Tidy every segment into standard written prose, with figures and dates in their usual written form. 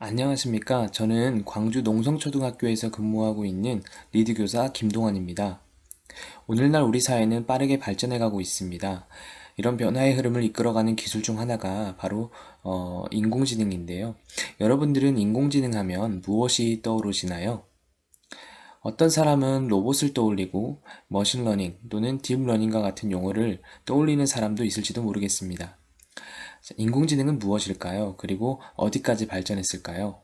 안녕하십니까. 저는 광주 농성초등학교에서 근무하고 있는 리드교사 김동환입니다. 오늘날 우리 사회는 빠르게 발전해가고 있습니다. 이런 변화의 흐름을 이끌어가는 기술 중 하나가 바로 인공지능인데요. 여러분들은 인공지능 하면 무엇이 떠오르시나요? 어떤 사람은 로봇을 떠올리고 머신러닝 또는 딥러닝과 같은 용어를 떠올리는 사람도 있을지도 모르겠습니다. 인공지능은 무엇일까요? 그리고 어디까지 발전했을까요?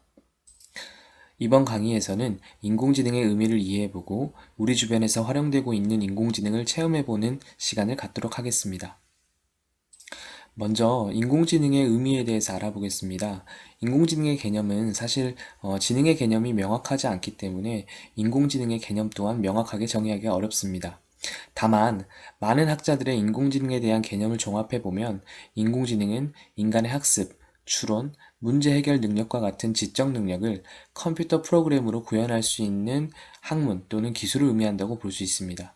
이번 강의에서는 인공지능의 의미를 이해해보고 우리 주변에서 활용되고 있는 인공지능을 체험해보는 시간을 갖도록 하겠습니다. 먼저 인공지능의 의미에 대해서 알아보겠습니다. 인공지능의 개념은 사실 지능의 개념이 명확하지 않기 때문에 인공지능의 개념 또한 명확하게 정의하기가 어렵습니다. 다만 많은 학자들의 인공지능에 대한 개념을 종합해보면 인공지능은 인간의 학습, 추론, 문제 해결 능력과 같은 지적 능력을 컴퓨터 프로그램으로 구현할 수 있는 학문 또는 기술을 의미한다고 볼 수 있습니다.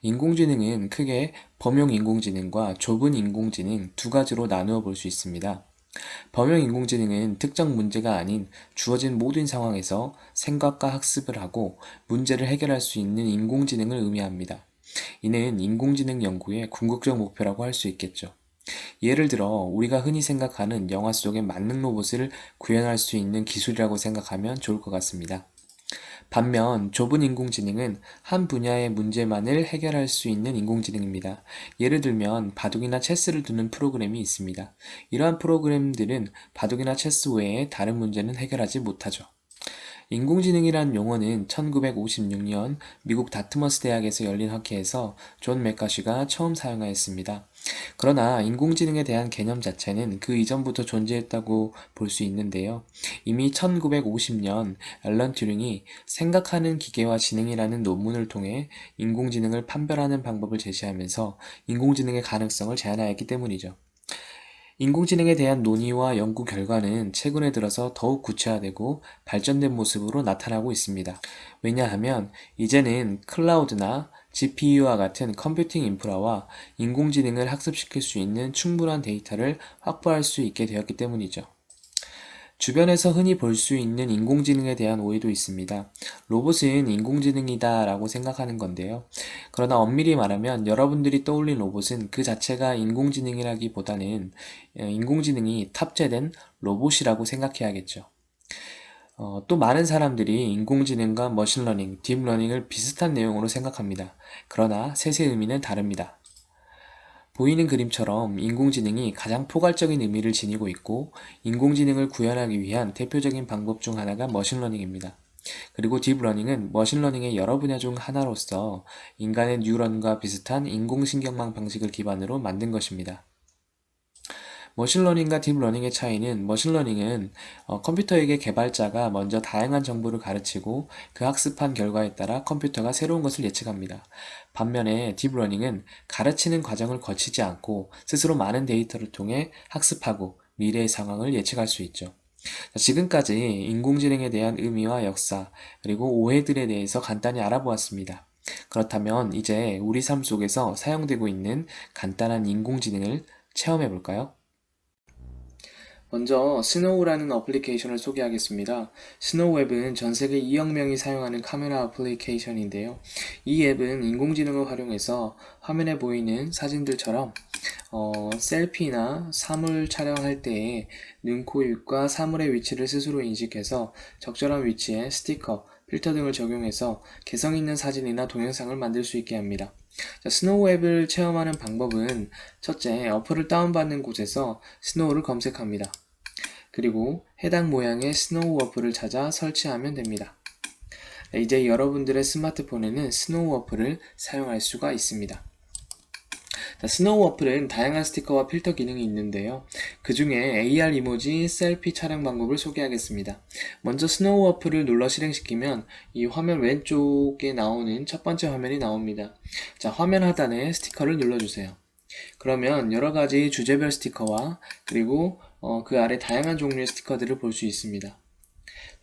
인공지능은 크게 범용 인공지능과 좁은 인공지능 두 가지로 나누어 볼 수 있습니다. 범용 인공지능은 특정 문제가 아닌 주어진 모든 상황에서 생각과 학습을 하고 문제를 해결할 수 있는 인공지능을 의미합니다. 이는 인공지능 연구의 궁극적 목표라고 할 수 있겠죠. 예를 들어 우리가 흔히 생각하는 영화 속의 만능 로봇을 구현할 수 있는 기술이라고 생각하면 좋을 것 같습니다. 반면 좁은 인공지능은 한 분야의 문제만을 해결할 수 있는 인공지능입니다. 예를 들면 바둑이나 체스를 두는 프로그램이 있습니다. 이러한 프로그램들은 바둑이나 체스 외에 다른 문제는 해결하지 못하죠. 인공지능이란 용어는 1956년 미국 다트머스 대학에서 열린 학회에서 존 맥카시가 처음 사용하였습니다. 그러나 인공지능에 대한 개념 자체는 그 이전부터 존재했다고 볼 수 있는데요. 이미 1950년 앨런 튜링이 생각하는 기계와 지능이라는 논문을 통해 인공지능을 판별하는 방법을 제시하면서 인공지능의 가능성을 제안하였기 때문이죠. 인공지능에 대한 논의와 연구 결과는 최근에 들어서 더욱 구체화되고 발전된 모습으로 나타나고 있습니다. 왜냐하면 이제는 클라우드나 GPU와 같은 컴퓨팅 인프라와 인공지능을 학습시킬 수 있는 충분한 데이터를 확보할 수 있게 되었기 때문이죠. 주변에서 흔히 볼 수 있는 인공지능에 대한 오해도 있습니다. 로봇은 인공지능이다 라고 생각하는 건데요. 그러나 엄밀히 말하면 여러분들이 떠올린 로봇은 그 자체가 인공지능이라기보다는 인공지능이 탑재된 로봇이라고 생각해야겠죠. 또 많은 사람들이 인공지능과 머신러닝, 딥러닝을 비슷한 내용으로 생각합니다. 그러나 셋의 의미는 다릅니다. 보이는 그림처럼 인공지능이 가장 포괄적인 의미를 지니고 있고 인공지능을 구현하기 위한 대표적인 방법 중 하나가 머신러닝입니다. 그리고 딥러닝은 머신러닝의 여러 분야 중 하나로서 인간의 뉴런과 비슷한 인공신경망 방식을 기반으로 만든 것입니다. 머신러닝과 딥러닝의 차이는 머신러닝은 컴퓨터에게 개발자가 먼저 다양한 정보를 가르치고 그 학습한 결과에 따라 컴퓨터가 새로운 것을 예측합니다. 반면에 딥러닝은 가르치는 과정을 거치지 않고 스스로 많은 데이터를 통해 학습하고 미래의 상황을 예측할 수 있죠. 지금까지 인공지능에 대한 의미와 역사, 그리고 오해들에 대해서 간단히 알아보았습니다. 그렇다면 이제 우리 삶 속에서 사용되고 있는 간단한 인공지능을 체험해 볼까요? 먼저 스노우라는 어플리케이션을 소개하겠습니다. 스노우 앱은 전 세계 2억 명이 사용하는 카메라 어플리케이션인데요. 이 앱은 인공지능을 활용해서 화면에 보이는 사진들처럼 셀피나 사물 촬영할 때에 눈, 코, 입과 사물의 위치를 스스로 인식해서 적절한 위치에 스티커, 필터 등을 적용해서 개성 있는 사진이나 동영상을 만들 수 있게 합니다. 스노우 앱을 체험하는 방법은 첫째, 어플을 다운받는 곳에서 스노우를 검색합니다. 그리고 해당 모양의 스노우 어플을 찾아 설치하면 됩니다. 이제 여러분들의 스마트폰에는 스노우 어플을 사용할 수가 있습니다. 스노우 어플은 다양한 스티커와 필터 기능이 있는데요. 그 중에 AR 이모지 셀피 촬영 방법을 소개하겠습니다. 먼저 스노우 어플을 눌러 실행시키면 이 화면 왼쪽에 나오는 첫 번째 화면이 나옵니다. 자, 화면 하단에 스티커를 눌러주세요. 그러면 여러가지 주제별 스티커와 그리고 그 아래 다양한 종류의 스티커들을 볼 수 있습니다.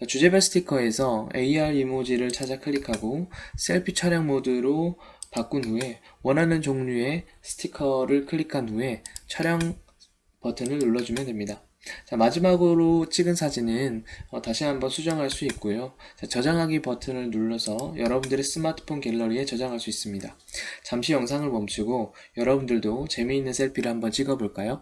주제별 스티커에서 AR 이모지를 찾아 클릭하고 셀피 촬영 모드로 바꾼 후에 원하는 종류의 스티커를 클릭한 후에 촬영 버튼을 눌러주면 됩니다. 자, 마지막으로 찍은 사진은 다시 한번 수정할 수 있고요. 자, 저장하기 버튼을 눌러서 여러분들의 스마트폰 갤러리에 저장할 수 있습니다. 잠시 영상을 멈추고 여러분들도 재미있는 셀피를 한번 찍어볼까요?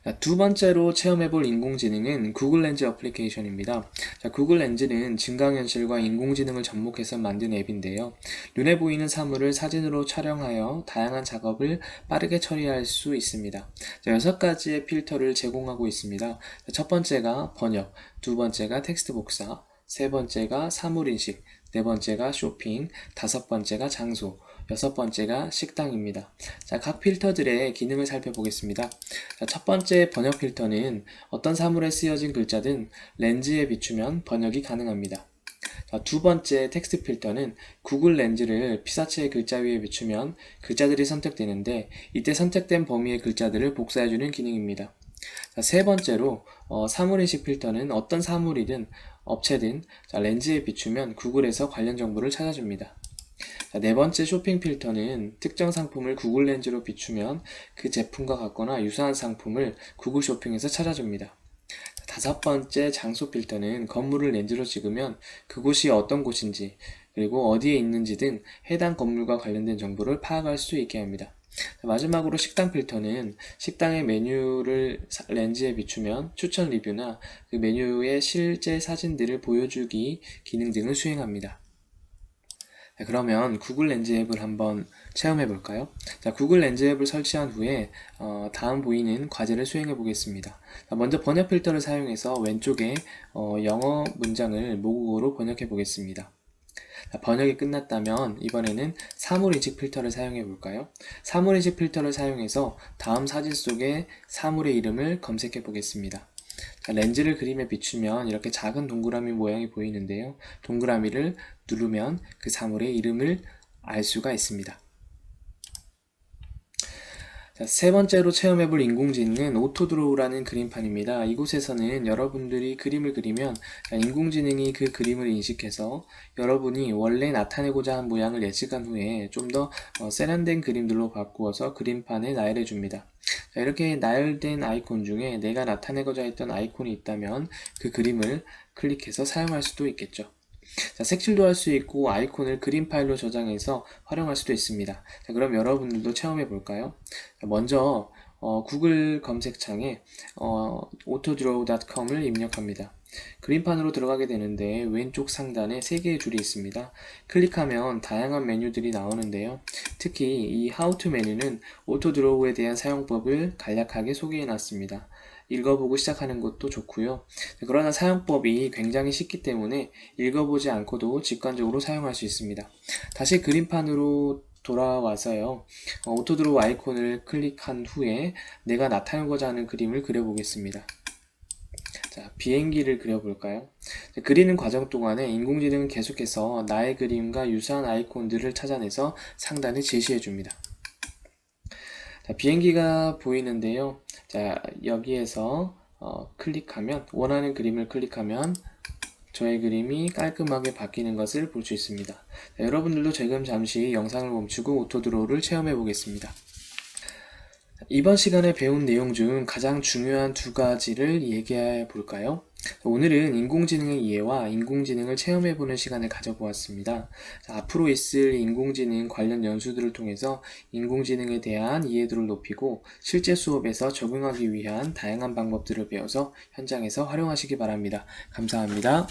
자, 두 번째로 체험해볼 인공지능은 구글 렌즈 어플리케이션입니다. 자, 구글 렌즈는 증강현실과 인공지능을 접목해서 만든 앱인데요. 눈에 보이는 사물을 사진으로 촬영하여 다양한 작업을 빠르게 처리할 수 있습니다. 자, 6가지의 필터를 제공하고 있습니다. 자, 첫 번째가 번역, 두 번째가 텍스트 복사, 세 번째가 사물인식, 네 번째가 쇼핑, 다섯 번째가 장소, 여섯 번째가 식당입니다. 자, 각 필터들의 기능을 살펴보겠습니다. 자, 첫 번째 번역 필터는 어떤 사물에 쓰여진 글자든 렌즈에 비추면 번역이 가능합니다. 자, 두 번째 텍스트 필터는 구글 렌즈를 피사체의 글자 위에 비추면 글자들이 선택되는데 이때 선택된 범위의 글자들을 복사해주는 기능입니다. 자, 세 번째로 사물인식 필터는 어떤 사물이든 업체든 렌즈에 비추면 구글에서 관련 정보를 찾아줍니다. 자, 네 번째 쇼핑 필터는 특정 상품을 구글 렌즈로 비추면 그 제품과 같거나 유사한 상품을 구글 쇼핑에서 찾아줍니다. 자, 다섯 번째 장소 필터는 건물을 렌즈로 찍으면 그곳이 어떤 곳인지 그리고 어디에 있는지 등 해당 건물과 관련된 정보를 파악할 수 있게 합니다. 자, 마지막으로 식당 필터는 식당의 메뉴를 렌즈에 비추면 추천 리뷰나 그 메뉴의 실제 사진들을 보여주기 기능 등을 수행합니다. 네, 그러면 구글 렌즈 앱을 한번 체험해 볼까요? 자, 구글 렌즈 앱을 설치한 후에 다음 보이는 과제를 수행해 보겠습니다. 자, 먼저 번역 필터를 사용해서 왼쪽에 영어 문장을 모국어로 번역해 보겠습니다. 자, 번역이 끝났다면 이번에는 사물인식 필터를 사용해 볼까요? 사물인식 필터를 사용해서 다음 사진 속의 사물의 이름을 검색해 보겠습니다. 자, 렌즈를 그림에 비추면 이렇게 작은 동그라미 모양이 보이는데요. 동그라미를 누르면 그 사물의 이름을 알 수가 있습니다. 자, 세 번째로 체험해볼 인공지능은 오토드로우라는 그림판입니다. 이곳에서는 여러분들이 그림을 그리면 인공지능이 그 그림을 인식해서 여러분이 원래 나타내고자 한 모양을 예측한 후에 좀 더 세련된 그림들로 바꾸어서 그림판에 나열해 줍니다. 자, 이렇게 나열된 아이콘 중에 내가 나타내고자 했던 아이콘이 있다면 그 그림을 클릭해서 사용할 수도 있겠죠. 자, 색칠도 할 수 있고 아이콘을 그림 파일로 저장해서 활용할 수도 있습니다. 자, 그럼 여러분들도 체험해 볼까요? 먼저 구글 검색창에 autodraw.com을 입력합니다. 그림판으로 들어가게 되는데 왼쪽 상단에 3개의 줄이 있습니다. 클릭하면 다양한 메뉴들이 나오는데요. 특히 이 How to 메뉴는 오토드로우에 대한 사용법을 간략하게 소개해 놨습니다. 읽어보고 시작하는 것도 좋고요. 그러나 사용법이 굉장히 쉽기 때문에 읽어보지 않고도 직관적으로 사용할 수 있습니다. 다시 그림판으로 돌아와서요. 오토드로우 아이콘을 클릭한 후에 내가 나타내고자 하는 그림을 그려보겠습니다. 자, 비행기를 그려볼까요? 그리는 과정 동안에 인공지능은 계속해서 나의 그림과 유사한 아이콘들을 찾아내서 상단에 제시해줍니다. 자, 비행기가 보이는데요. 자, 여기에서 클릭하면 원하는 그림을 클릭하면 저의 그림이 깔끔하게 바뀌는 것을 볼 수 있습니다. 자, 여러분들도 지금 잠시 영상을 멈추고 오토드로우를 체험해 보겠습니다. 이번 시간에 배운 내용 중 가장 중요한 2가지를 얘기해 볼까요? 오늘은 인공지능의 이해와 인공지능을 체험해보는 시간을 가져보았습니다. 자, 앞으로 있을 인공지능 관련 연수들을 통해서 인공지능에 대한 이해도를 높이고 실제 수업에서 적용하기 위한 다양한 방법들을 배워서 현장에서 활용하시기 바랍니다. 감사합니다.